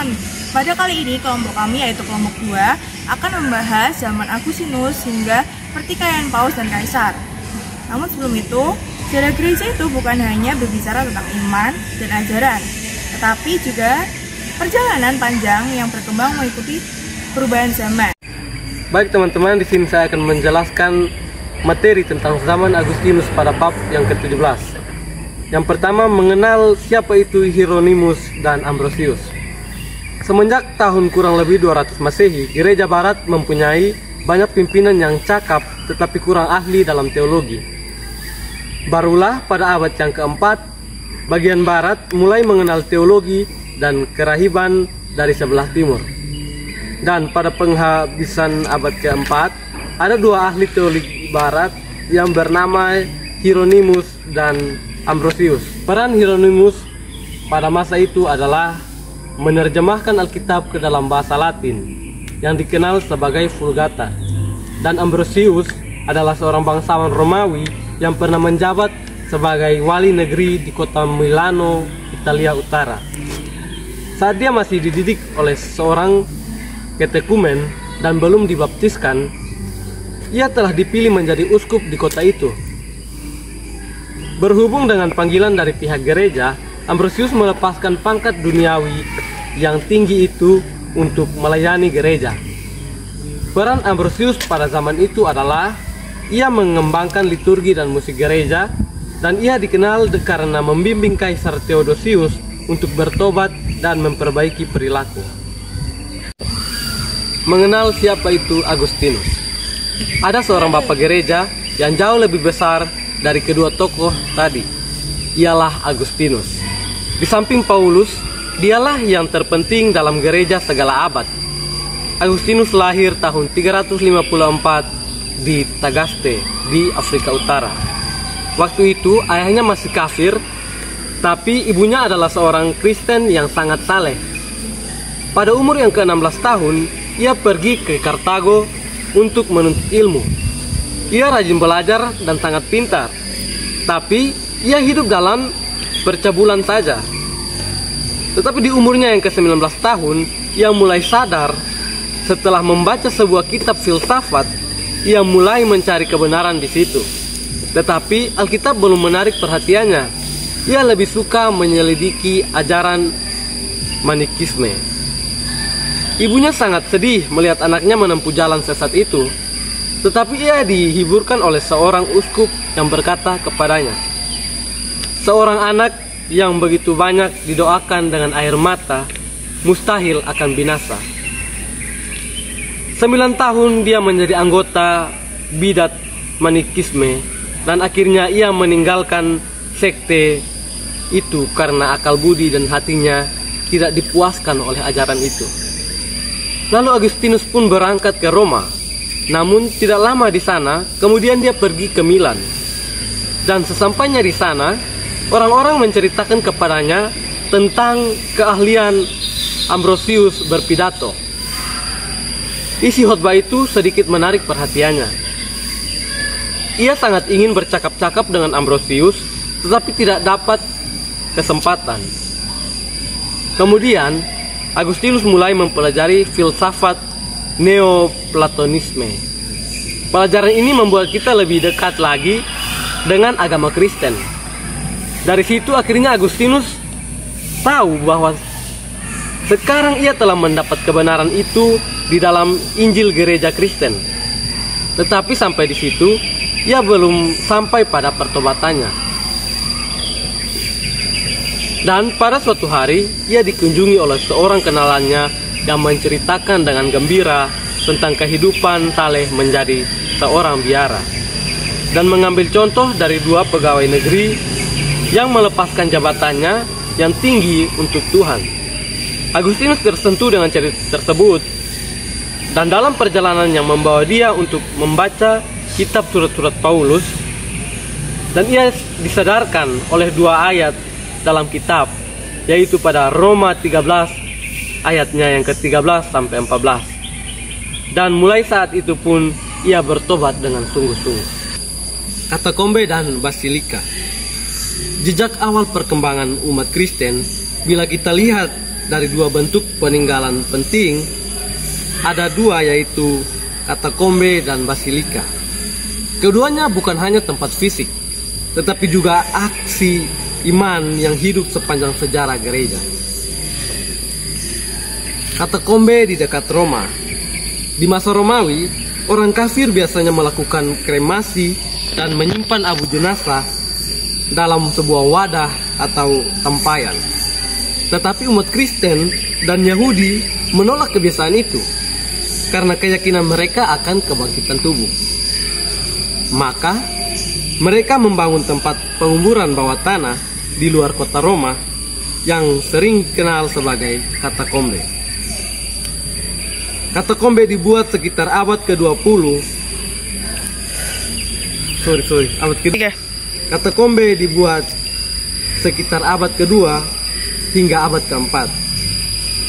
teman-teman. Pada kali ini kelompok kami yaitu kelompok 2 akan membahas zaman Agustinus hingga pertikaian Paus dan Kaisar. Namun sebelum itu, sejarah gereja itu bukan hanya berbicara tentang iman dan ajaran, tetapi juga perjalanan panjang yang berkembang mengikuti perubahan zaman. Baik teman-teman, di sini saya akan menjelaskan materi tentang zaman Agustinus pada bab yang ke-17. Yang pertama, mengenal siapa itu Hieronymus dan Ambrosius. Semenjak tahun kurang lebih 200 Masehi, Gereja Barat mempunyai banyak pimpinan yang cakap tetapi kurang ahli dalam teologi. Barulah pada abad yang keempat, bagian Barat mulai mengenal teologi dan kerahiban dari sebelah timur. Dan pada penghabisan abad keempat, ada dua ahli teologi Barat yang bernama Hieronymus dan Ambrosius. Peran Hieronymus pada masa itu adalah menerjemahkan Alkitab ke dalam bahasa Latin yang dikenal sebagai Vulgata. Dan Ambrosius adalah seorang bangsawan Romawi yang pernah menjabat sebagai wali negeri di kota Milano, Italia Utara. Saat dia masih dididik oleh seorang katekumen dan belum dibaptiskan, ia telah dipilih menjadi uskup di kota itu. Berhubung dengan panggilan dari pihak gereja, Ambrosius melepaskan pangkat duniawi yang tinggi itu untuk melayani gereja. Peran Ambrosius pada zaman itu adalah ia mengembangkan liturgi dan musik gereja, dan ia dikenal karena membimbing Kaisar Theodosius untuk bertobat dan memperbaiki perilaku. Mengenal siapa itu Agustinus. Ada seorang bapak gereja yang jauh lebih besar dari kedua tokoh tadi, ialah Agustinus. Di samping Paulus, dialah yang terpenting dalam gereja segala abad. Agustinus lahir tahun 354 di Tagaste, di Afrika Utara. Waktu itu ayahnya masih kafir, tapi ibunya adalah seorang Kristen yang sangat saleh. Pada umur yang ke-16 tahun, ia pergi ke Kartago untuk menuntut ilmu. Ia rajin belajar dan sangat pintar, tapi ia hidup dalam percabulan saja. Tetapi di umurnya yang ke-19 tahun, ia mulai sadar. Setelah membaca sebuah kitab filsafat, ia mulai mencari kebenaran di situ. Tetapi Alkitab belum menarik perhatiannya. Ia lebih suka menyelidiki ajaran Manikisme. Ibunya sangat sedih melihat anaknya menempuh jalan sesat itu. Tetapi ia dihiburkan oleh seorang uskup yang berkata kepadanya, "Seorang anak yang begitu banyak didoakan dengan air mata, mustahil akan binasa." 9 tahun dia menjadi anggota bidat Manikisme, dan akhirnya ia meninggalkan sekte itu karena akal budi dan hatinya tidak dipuaskan oleh ajaran itu. Lalu Agustinus pun berangkat ke Roma. Namun tidak lama di sana, kemudian dia pergi ke Milan. Dan sesampainya di sana, orang-orang menceritakan kepadanya tentang keahlian Ambrosius berpidato. Isi khotbah itu sedikit menarik perhatiannya. Ia sangat ingin bercakap-cakap dengan Ambrosius, tetapi tidak dapat kesempatan. Kemudian, Agustinus mulai mempelajari filsafat Neoplatonisme. Pelajaran ini membuat kita lebih dekat lagi dengan agama Kristen. Dari situ akhirnya Agustinus tahu bahwa sekarang ia telah mendapat kebenaran itu di dalam Injil Gereja Kristen. Tetapi sampai di situ, ia belum sampai pada pertobatannya. Dan pada suatu hari, ia dikunjungi oleh seorang kenalannya yang menceritakan dengan gembira tentang kehidupan saleh menjadi seorang biara, dan mengambil contoh dari 2 pegawai negeri yang melepaskan jabatannya yang tinggi untuk Tuhan. Agustinus tersentuh dengan cerita tersebut, dan dalam perjalanannya membawa dia untuk membaca kitab surat-surat Paulus, dan ia disadarkan oleh 2 ayat dalam kitab, yaitu pada Roma 13 ayatnya yang ke-13 sampai 14. Dan mulai saat itu pun ia bertobat dengan sungguh-sungguh. Katakombe dan Basilika. Jejak awal perkembangan umat Kristen, bila kita lihat dari dua bentuk peninggalan penting, ada dua, yaitu katakombe dan basilika. Keduanya bukan hanya tempat fisik, tetapi juga aksi iman yang hidup sepanjang sejarah gereja. Katakombe di dekat Roma. Di masa Romawi, orang kafir biasanya melakukan kremasi dan menyimpan abu jenazah dalam sebuah wadah atau tempayan. Tetapi umat Kristen dan Yahudi menolak kebiasaan itu karena keyakinan mereka akan kebangkitan tubuh. Maka, mereka membangun tempat penguburan bawah tanah di luar kota Roma yang sering dikenal sebagai katakombe. Katakombe dibuat sekitar abad ke-20. Abad ke-3. Katakombe dibuat sekitar abad kedua hingga abad keempat.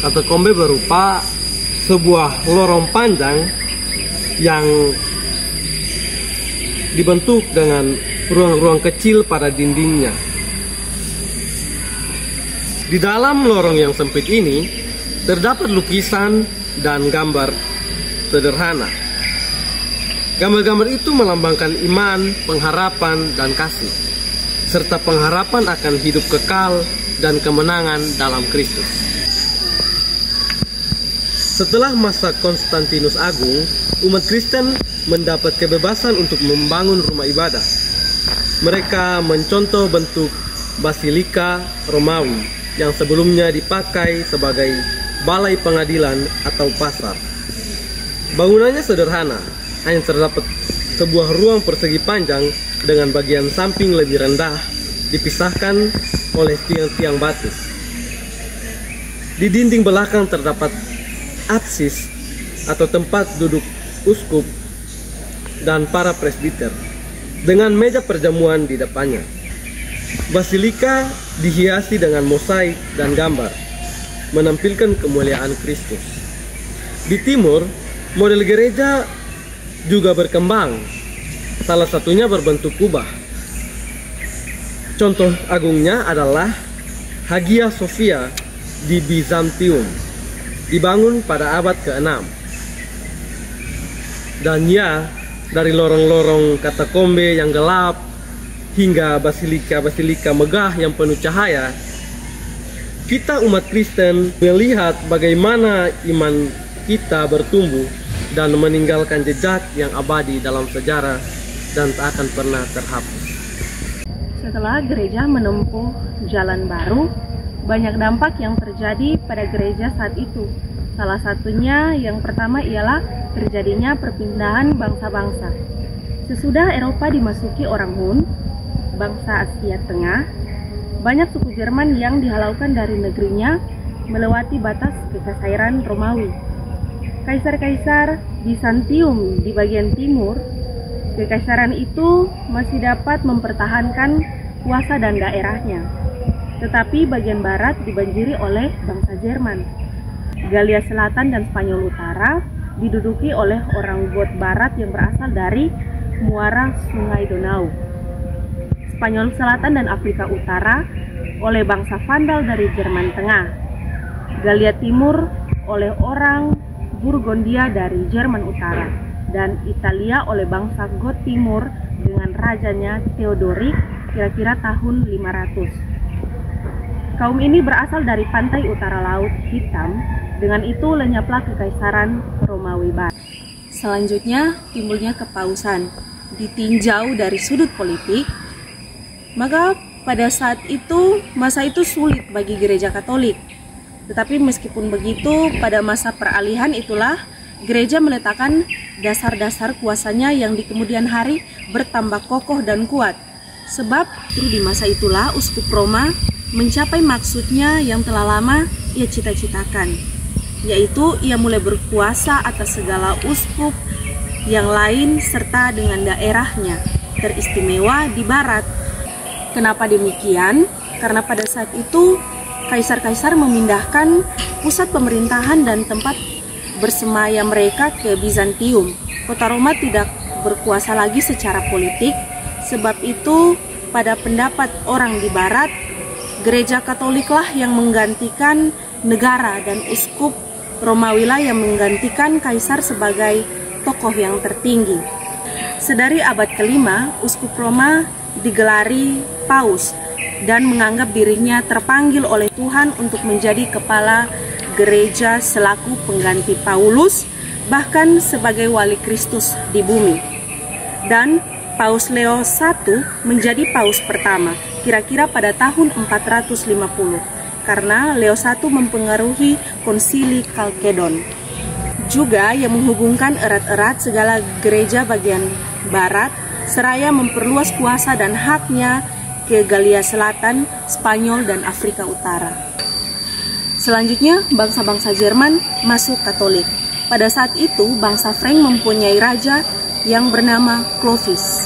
Katakombe berupa sebuah lorong panjang yang dibentuk dengan ruang-ruang kecil pada dindingnya. Di dalam lorong yang sempit ini terdapat lukisan dan gambar sederhana. Gambar-gambar itu melambangkan iman, pengharapan, dan kasih, serta pengharapan akan hidup kekal dan kemenangan dalam Kristus. Setelah masa Konstantinus Agung, umat Kristen mendapat kebebasan untuk membangun rumah ibadah. Mereka mencontoh bentuk basilika Romawi yang sebelumnya dipakai sebagai balai pengadilan atau pasar. Bangunannya sederhana, hanya terdapat sebuah ruang persegi panjang dengan bagian samping lebih rendah dipisahkan oleh tiang-tiang batu. Di dinding belakang terdapat apsis atau tempat duduk uskup dan para presbiter dengan meja perjamuan di depannya. Basilika dihiasi dengan mosaik dan gambar menampilkan kemuliaan Kristus. Di timur, model gereja juga berkembang. Salah satunya berbentuk kubah. Contoh agungnya adalah Hagia Sophia di Bizantium, dibangun pada abad ke-6. Dan ya, dari lorong-lorong katakombe yang gelap hingga basilika-basilika megah yang penuh cahaya, kita umat Kristen melihat bagaimana iman kita bertumbuh dan meninggalkan jejak yang abadi dalam sejarah dan tak akan pernah terhapus. Setelah gereja menempuh jalan baru, banyak dampak yang terjadi pada gereja saat itu. Salah satunya yang pertama ialah terjadinya perpindahan bangsa-bangsa. Sesudah Eropa dimasuki orang Hun, bangsa Asia Tengah, banyak suku Jerman yang dihalaukan dari negerinya melewati batas kekaisaran Romawi. Kaisar-kaisar Bizantium di bagian timur, kekaisaran itu masih dapat mempertahankan kuasa dan daerahnya. Tetapi bagian barat dibanjiri oleh bangsa Jerman. Galia Selatan dan Spanyol Utara diduduki oleh orang Goth Barat yang berasal dari muara Sungai Donau. Spanyol Selatan dan Afrika Utara oleh bangsa Vandal dari Jerman Tengah. Galia Timur oleh orang Burgondia dari Jerman Utara, dan Italia oleh bangsa Goth Timur dengan rajanya Theodoric kira-kira tahun 500. Kaum ini berasal dari pantai utara Laut Hitam, dengan itu lenyaplah kekaisaran Romawi Barat. Selanjutnya timbulnya kepausan. Ditinjau dari sudut politik, maka pada saat itu, masa itu sulit bagi gereja Katolik. Tetapi meskipun begitu, pada masa peralihan itulah gereja meletakkan dasar-dasar kuasanya yang di kemudian hari bertambah kokoh dan kuat. Sebab di masa itulah uskup Roma mencapai maksudnya yang telah lama ia cita-citakan, yaitu ia mulai berkuasa atas segala uskup yang lain serta dengan daerahnya, teristimewa di barat. Kenapa demikian? Karena pada saat itu kaisar-kaisar memindahkan pusat pemerintahan dan tempat bersemaya mereka ke Bizantium. Kota Roma tidak berkuasa lagi secara politik, sebab itu pada pendapat orang di barat, gereja Katoliklah yang menggantikan negara dan uskup Romawilah yang menggantikan kaisar sebagai tokoh yang tertinggi. Sedari abad kelima, uskup Roma digelari paus dan menganggap dirinya terpanggil oleh Tuhan untuk menjadi kepala gereja selaku pengganti Paulus, bahkan sebagai wali Kristus di bumi. Dan Paus Leo I menjadi paus pertama, kira-kira pada tahun 450, karena Leo I mempengaruhi konsili Kalkedon. Juga yang menghubungkan erat-erat segala gereja bagian barat, seraya memperluas kuasa dan haknya ke Galia Selatan, Spanyol, dan Afrika Utara. Selanjutnya, bangsa-bangsa Jerman masuk Katolik. Pada saat itu, bangsa Frank mempunyai raja yang bernama Clovis.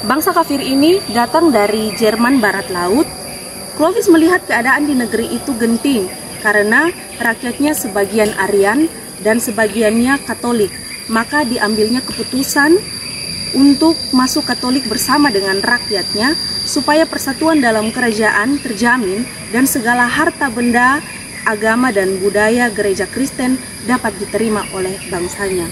Bangsa kafir ini datang dari Jerman Barat Laut. Clovis melihat keadaan di negeri itu genting karena rakyatnya sebagian Arian dan sebagiannya Katolik. Maka diambilnya keputusan untuk masuk Katolik bersama dengan rakyatnya supaya persatuan dalam kerajaan terjamin dan segala harta benda, agama dan budaya gereja Kristen dapat diterima oleh bangsanya.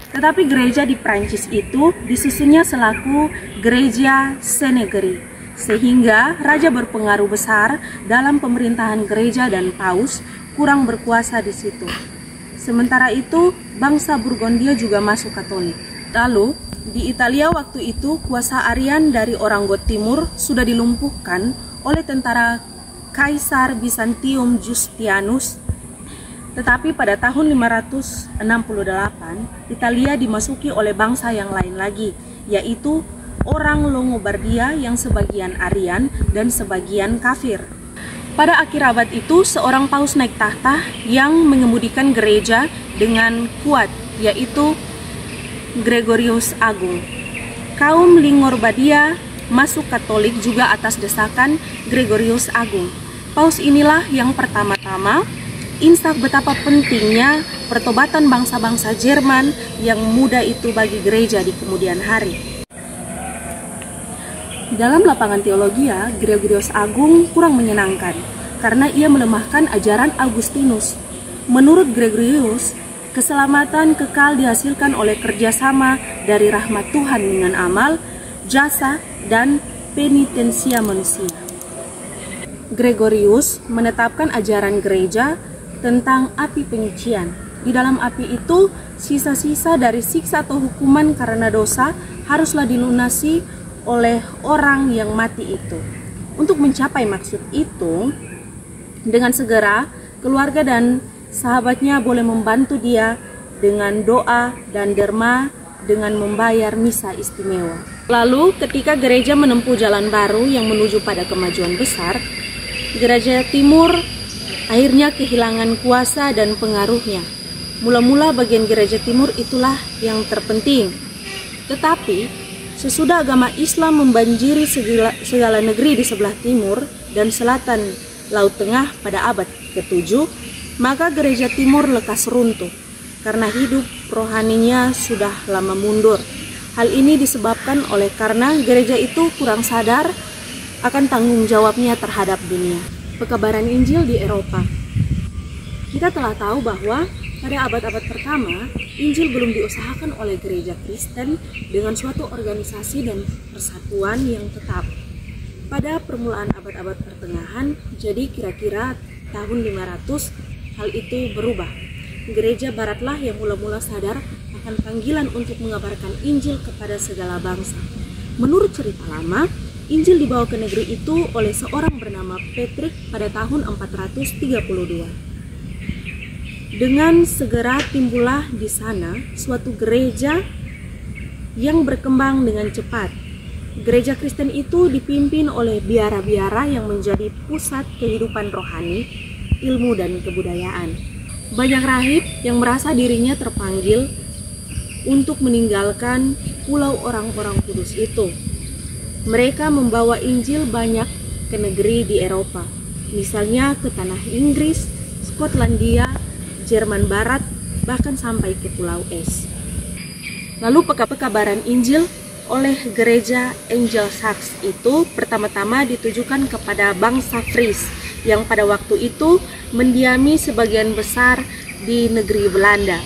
Tetapi gereja di Prancis itu disusunnya selaku gereja Senegeri, sehingga raja berpengaruh besar dalam pemerintahan gereja dan paus kurang berkuasa di situ. Sementara itu, bangsa Burgondia juga masuk Katolik. Lalu, di Italia waktu itu kuasa Arian dari orang Goth Timur sudah dilumpuhkan oleh tentara Kaisar Bizantium Justianus. Tetapi pada tahun 568, Italia dimasuki oleh bangsa yang lain lagi, yaitu orang Longobardia yang sebagian Arian dan sebagian kafir. Pada akhir abad itu, seorang paus naik tahta yang mengemudikan gereja dengan kuat, yaitu Gregorius Agung. Kaum Longobardia masuk Katolik juga atas desakan Gregorius Agung. Paus inilah yang pertama-tama insaf betapa pentingnya pertobatan bangsa-bangsa Jerman yang muda itu bagi gereja di kemudian hari. Dalam lapangan teologia, Gregorius Agung kurang menyenangkan karena ia melemahkan ajaran Augustinus. Menurut Gregorius, keselamatan kekal dihasilkan oleh kerjasama dari rahmat Tuhan dengan amal, jasa, dan penitensia manusia. Gregorius menetapkan ajaran gereja tentang api penyucian. Di dalam api itu, sisa-sisa dari siksa atau hukuman karena dosa haruslah dilunasi oleh orang yang mati itu. Untuk mencapai maksud itu, dengan segera keluarga dan sahabatnya boleh membantu dia dengan doa dan derma dengan membayar misa istimewa. Lalu ketika gereja menempuh jalan baru yang menuju pada kemajuan besar, gereja timur akhirnya kehilangan kuasa dan pengaruhnya. Mula-mula bagian gereja timur itulah yang terpenting. Tetapi sesudah agama Islam membanjiri segala negeri di sebelah timur dan selatan Laut Tengah pada abad ke-7, maka gereja timur lekas runtuh karena hidup rohaninya sudah lama mundur. Hal ini disebabkan oleh karena gereja itu kurang sadar akan tanggung jawabnya terhadap dunia. Pekabaran Injil di Eropa. Kita telah tahu bahwa pada abad-abad pertama, Injil belum diusahakan oleh gereja Kristen dengan suatu organisasi dan persatuan yang tetap. Pada permulaan abad-abad pertengahan, jadi kira-kira tahun 500, hal itu berubah. Gereja baratlah yang mula-mula sadar akan panggilan untuk mengabarkan Injil kepada segala bangsa. Menurut cerita lama, Injil dibawa ke negeri itu oleh seorang bernama Patrick pada tahun 432. Dengan segera timbullah di sana suatu gereja yang berkembang dengan cepat. Gereja Kristen itu dipimpin oleh biara-biara yang menjadi pusat kehidupan rohani, ilmu dan kebudayaan. Banyak rahib yang merasa dirinya terpanggil untuk meninggalkan pulau orang-orang kudus itu. Mereka membawa Injil banyak ke negeri di Eropa, misalnya ke tanah Inggris, Skotlandia, Jerman Barat, bahkan sampai ke Pulau Es. Lalu pekabaran Injil oleh gereja Angel Saxe itu pertama-tama ditujukan kepada bangsa Fries yang pada waktu itu mendiami sebagian besar di negeri Belanda.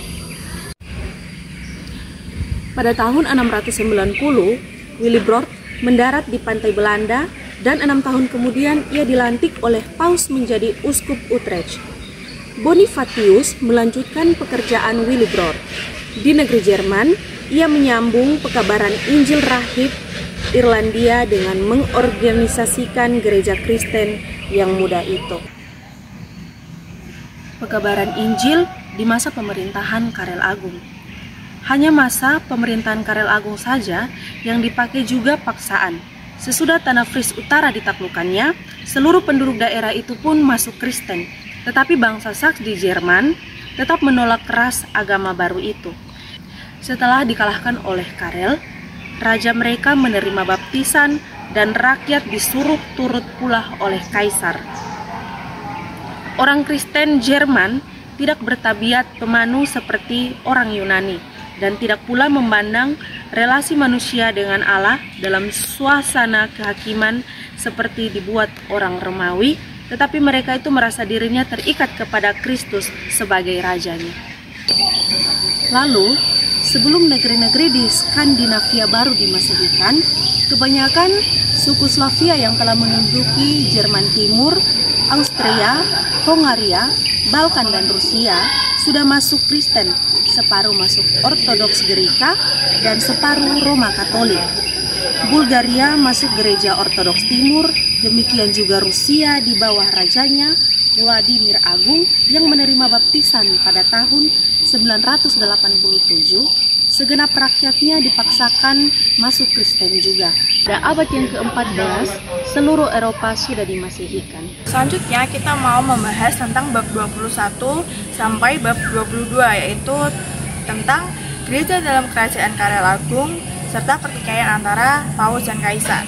Pada tahun 690, Willibrord mendarat di pantai Belanda dan 6 tahun kemudian ia dilantik oleh Paus menjadi uskup Utrecht. Bonifatius melanjutkan pekerjaan Willibrord. Di negeri Jerman, ia menyambung pekabaran Injil rahib Irlandia dengan mengorganisasikan gereja Kristen yang muda itu. Pekabaran Injil di masa pemerintahan Karel Agung. Hanya masa pemerintahan Karel Agung saja yang dipakai juga paksaan. Sesudah tanah Fries Utara ditaklukkannya, seluruh penduduk daerah itu pun masuk Kristen. Tetapi bangsa Saxe di Jerman tetap menolak keras agama baru itu. Setelah dikalahkan oleh Karel, raja mereka menerima baptisan dan rakyat disuruh turut pula oleh kaisar. Orang Kristen Jerman tidak bertabiat pemanu seperti orang Yunani dan tidak pula memandang relasi manusia dengan Allah dalam suasana kehakiman seperti dibuat orang Romawi, tetapi mereka itu merasa dirinya terikat kepada Kristus sebagai rajanya. Lalu, sebelum negeri-negeri di Skandinavia baru dimasehikan, kebanyakan suku Slavia yang telah menduduki Jerman Timur, Austria, Hongaria, Balkan dan Rusia sudah masuk Kristen, separuh masuk Ortodoks Gerika dan separuh Roma Katolik. Bulgaria masuk gereja Ortodoks Timur, demikian juga Rusia di bawah rajanya Vladimir Agung yang menerima baptisan pada tahun 987. Segenap rakyatnya dipaksakan masuk Kristen juga. Pada abad yang ke-14, seluruh Eropa sudah dimasehikan. Selanjutnya kita mau membahas tentang bab 21 sampai bab 22, yaitu tentang gereja dalam kerajaan Karel Agung serta pertikaian antara Paus dan Kaisar.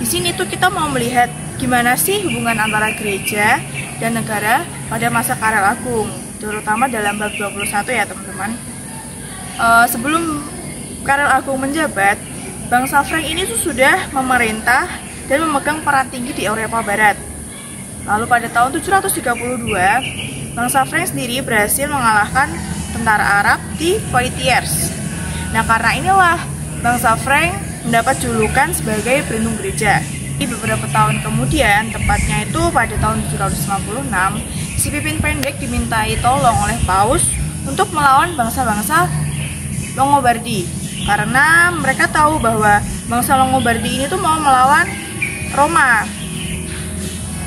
Di sini tuh kita mau melihat gimana sih hubungan antara gereja dan negara pada masa Karel Agung, terutama dalam bab 21 ya teman-teman. Sebelum Karel Agung menjabat, bangsa Frank ini tuh sudah memerintah dan memegang peran tinggi di Eropa Barat. Lalu pada tahun 732, bangsa Frank sendiri berhasil mengalahkan tentara Arab di Poitiers. Nah, karena inilah bangsa Frank mendapat julukan sebagai pelindung gereja. Di beberapa tahun kemudian, tepatnya itu pada tahun 796, si Pipin Pendek dimintai tolong oleh Paus untuk melawan bangsa-bangsa Longobardi, karena mereka tahu bahwa bangsa Longobardi ini tuh mau melawan Roma.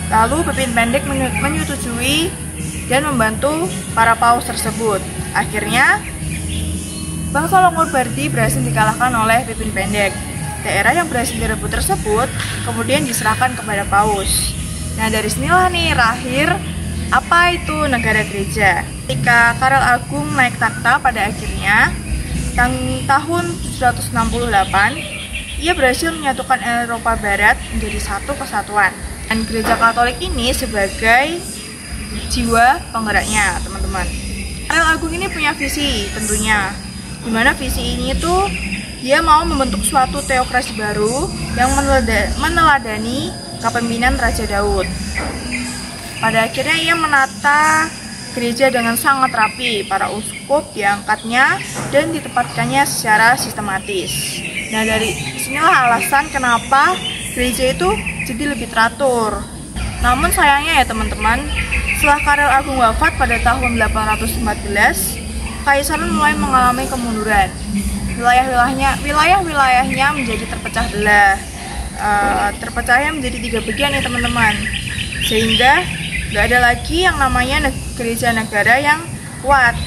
Lalu Pipin Pendek menyetujui dan membantu para paus tersebut. Akhirnya bangsa Longobardi berhasil dikalahkan oleh Pipin Pendek. Daerah yang berhasil direbut tersebut kemudian diserahkan kepada paus. Nah, dari sinilah nih lahir apa itu negara gereja. Ketika Karel Agung naik takhta pada akhirnya tahun 768, ia berhasil menyatukan Eropa Barat menjadi satu kesatuan. Dan gereja Katolik ini sebagai jiwa penggeraknya, teman-teman. Karel Agung ini punya visi tentunya, dimana visi ini tuh dia mau membentuk suatu teokrasi baru yang meneladani kepemimpinan Raja Daud. Pada akhirnya ia menata gereja dengan sangat rapi, para uskup diangkatnya dan ditempatkannya secara sistematis. Nah, dari sinilah alasan kenapa gereja itu jadi lebih teratur. Namun sayangnya ya teman-teman, setelah Karel Agung wafat pada tahun 814, Kaisar mulai mengalami kemunduran. Wilayah-wilayahnya menjadi terpecah belah. Terpecahnya menjadi 3 bagian nih teman-teman. Sehingga nggak ada lagi yang namanya gereja negara yang kuat.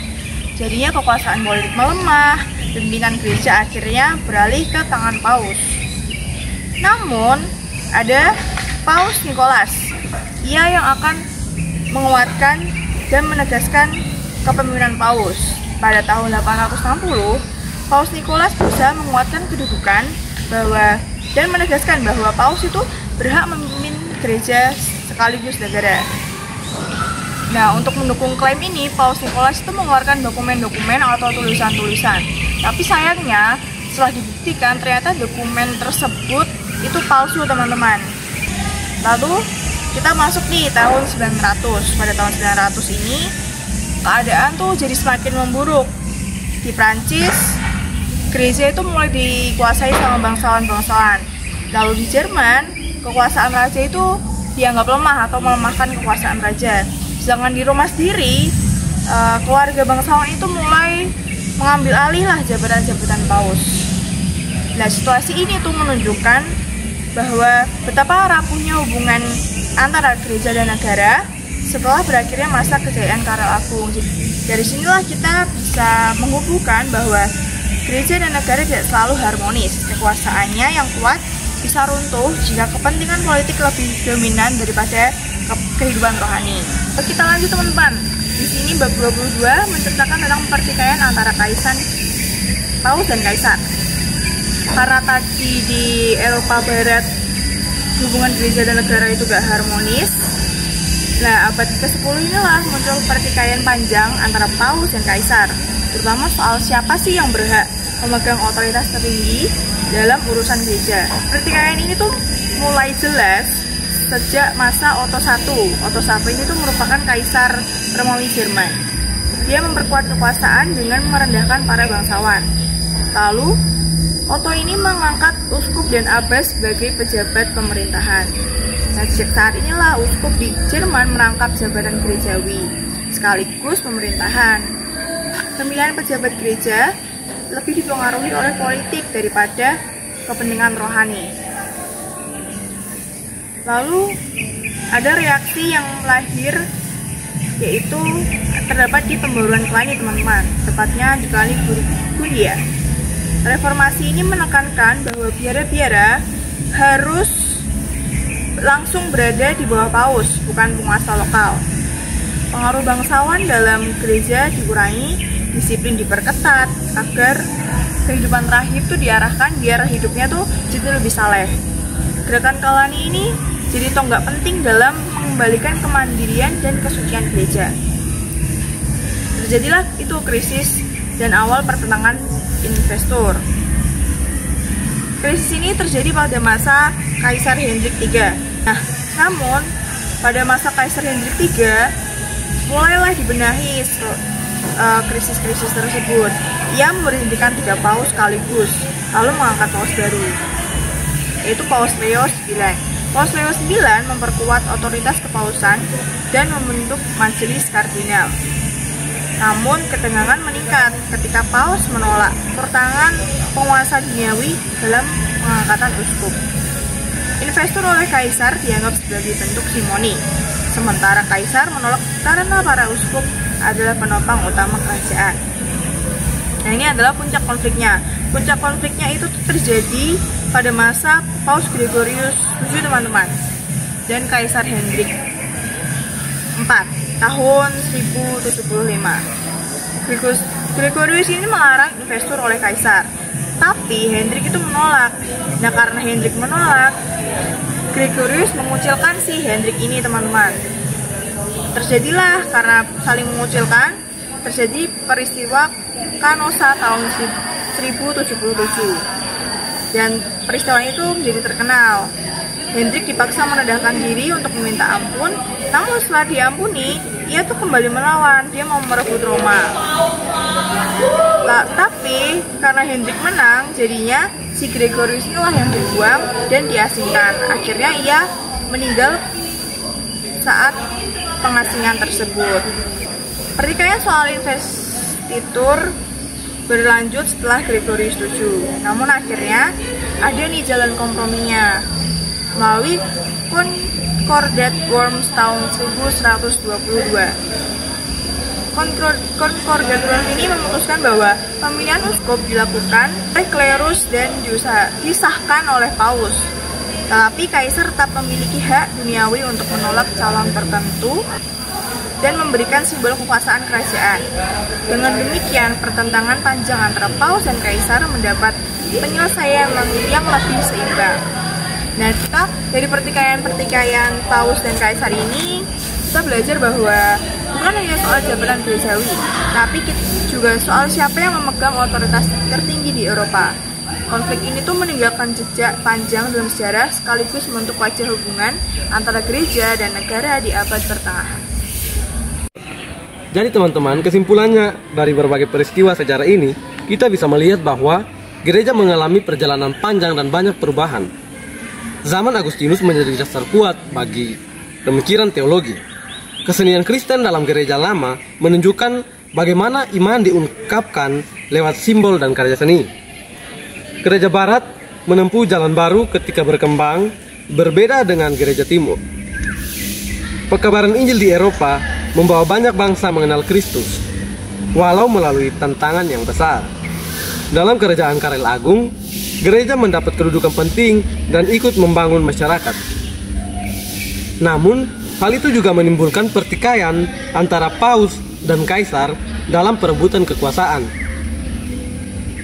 Jadinya kekuasaan politik melemah, pimpinan gereja akhirnya beralih ke tangan Paus. Namun, ada Paus Nikolas. Ia yang akan menguatkan dan menegaskan kepemimpinan Paus. Pada tahun 860, Paus Nikolas berusaha menguatkan kedudukan dan menegaskan bahwa Paus itu berhak memimpin gereja sekaligus negara. Nah, untuk mendukung klaim ini, Paus Nikolas itu mengeluarkan dokumen-dokumen atau tulisan-tulisan. Tapi sayangnya, setelah dibuktikan ternyata dokumen tersebut itu palsu, teman-teman. Lalu kita masuk di tahun 900. Pada tahun 900 ini keadaan tuh jadi semakin memburuk. Di Prancis, gereja itu mulai dikuasai sama bangsawan-bangsawan. Lalu di Jerman, kekuasaan raja itu dianggap lemah atau melemahkan kekuasaan raja. Sedangkan di Roma sendiri, keluarga bangsawan itu mulai mengambil alih lah jabatan-jabatan paus. Nah, situasi ini tuh menunjukkan bahwa betapa rapuhnya hubungan antara gereja dan negara setelah berakhirnya masa kejayaan Karel Agung. Dari sinilah kita bisa menghubungkan bahwa gereja dan negara tidak selalu harmonis. Kekuasaannya yang kuat bisa runtuh jika kepentingan politik lebih dominan daripada kehidupan rohani. Kita lanjut, teman-teman. Di sini bab 22 menceritakan tentang pertikaian antara paus dan kaisar. Karena tadi di Eropa Barat hubungan gereja dan negara itu gak harmonis. Nah, abad ke-10 inilah muncul pertikaian panjang antara paus dan kaisar, terutama soal siapa sih yang berhak memegang otoritas tertinggi dalam urusan gereja. Pertikaian ini tuh mulai jelas sejak masa Otto I. Otto I ini tuh merupakan kaisar Romawi Jerman. Dia memperkuat kekuasaan dengan merendahkan para bangsawan. Lalu Otto ini mengangkat uskup dan abbas sebagai pejabat pemerintahan. Nah, sejak saat inilah uskup di Jerman merangkap jabatan gerejawi sekaligus pemerintahan. Pemilihan pejabat gereja lebih dipengaruhi oleh politik daripada kepentingan rohani. Lalu ada reaksi yang lahir, yaitu terdapat di pembaruan Cluny, teman-teman, tepatnya di Cluny Burgundia. Reformasi ini menekankan bahwa biara-biara harus langsung berada di bawah paus, bukan penguasa lokal. Pengaruh bangsawan dalam gereja dikurangi, disiplin diperketat agar kehidupan rahib itu diarahkan biar hidupnya tuh jadi lebih saleh. Gerakan Cluny ini jadi tonggak penting dalam mengembalikan kemandirian dan kesucian gereja. Terjadilah itu krisis dan awal pertentangan investor. Krisis ini terjadi pada masa Kaisar Hendrik III. Nah, namun pada masa Kaisar Hendrik III mulailah dibenahi krisis-krisis tersebut. Ia memberhentikan 3 paus sekaligus, lalu mengangkat paus baru, yaitu Paus Leo IX. Paus Leo IX memperkuat otoritas kepausan dan membentuk majelis kardinal. Namun ketegangan meningkat ketika paus menolak pertentangan penguasa duniawi dalam pengangkatan uskup. Investor oleh kaisar dianggap sebagai bentuk simoni, sementara kaisar menolak karena para uskup adalah penopang utama kerajaan. Nah, ini adalah puncak konfliknya. Puncak konfliknya itu terjadi pada masa Paus Gregorius VII, teman-teman, dan Kaisar Hendrik IV tahun 1075. Gregorius ini melarang investor oleh kaisar, tapi Hendrik itu menolak. Nah, karena Hendrik menolak, Gregorius mengucilkan si Hendrik ini, teman-teman. Terjadilah karena saling mengucilkan, terjadi peristiwa Canossa tahun 1077. Dan peristiwa itu menjadi terkenal. Hendrik dipaksa merendahkan diri untuk meminta ampun, namun setelah diampuni, ia tuh kembali melawan, dia mau merebut Roma. Tapi karena Hendrik menang, jadinya si Gregorius inilah yang dibuang dan diasingkan. Akhirnya ia meninggal saat pengasingan tersebut. Pertikaian soal investitur berlanjut setelah Gregorius VII. Namun akhirnya ada nih jalan komprominya melalui Concordat Worms tahun 1122. Concordat Worms ini memutuskan bahwa pemilihan uskup dilakukan oleh klerus dan disahkan oleh paus. Tetapi kaisar tetap memiliki hak duniawi untuk menolak calon tertentu dan memberikan simbol kekuasaan kerajaan. Dengan demikian, pertentangan panjang antara paus dan kaisar mendapat penyelesaian yang lebih seimbang. Nah, kita dari pertikaian paus dan kaisar ini, kita belajar bahwa bukan hanya soal jabatan gerejawi, tapi juga soal siapa yang memegang otoritas tertinggi di Eropa. Konflik ini tuh meninggalkan jejak panjang dalam sejarah sekaligus membentuk wajah hubungan antara gereja dan negara di abad pertengahan. Jadi teman-teman, kesimpulannya dari berbagai peristiwa sejarah ini, kita bisa melihat bahwa gereja mengalami perjalanan panjang dan banyak perubahan. Zaman Agustinus menjadi dasar kuat bagi pemikiran teologi. Kesenian Kristen dalam gereja lama menunjukkan bagaimana iman diungkapkan lewat simbol dan karya seni. Gereja Barat menempuh jalan baru ketika berkembang, berbeda dengan gereja Timur. Pekabaran Injil di Eropa membawa banyak bangsa mengenal Kristus, walau melalui tantangan yang besar. Dalam kerajaan Karel Agung, gereja mendapat kedudukan penting dan ikut membangun masyarakat. Namun, hal itu juga menimbulkan pertikaian antara paus dan kaisar dalam perebutan kekuasaan.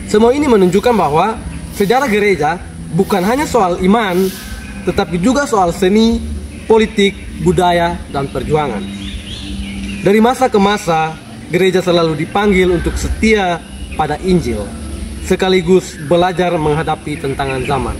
Semua ini menunjukkan bahwa sejarah gereja bukan hanya soal iman, tetapi juga soal seni, politik, budaya, dan perjuangan. Dari masa ke masa, gereja selalu dipanggil untuk setia pada Injil, sekaligus belajar menghadapi tantangan zaman.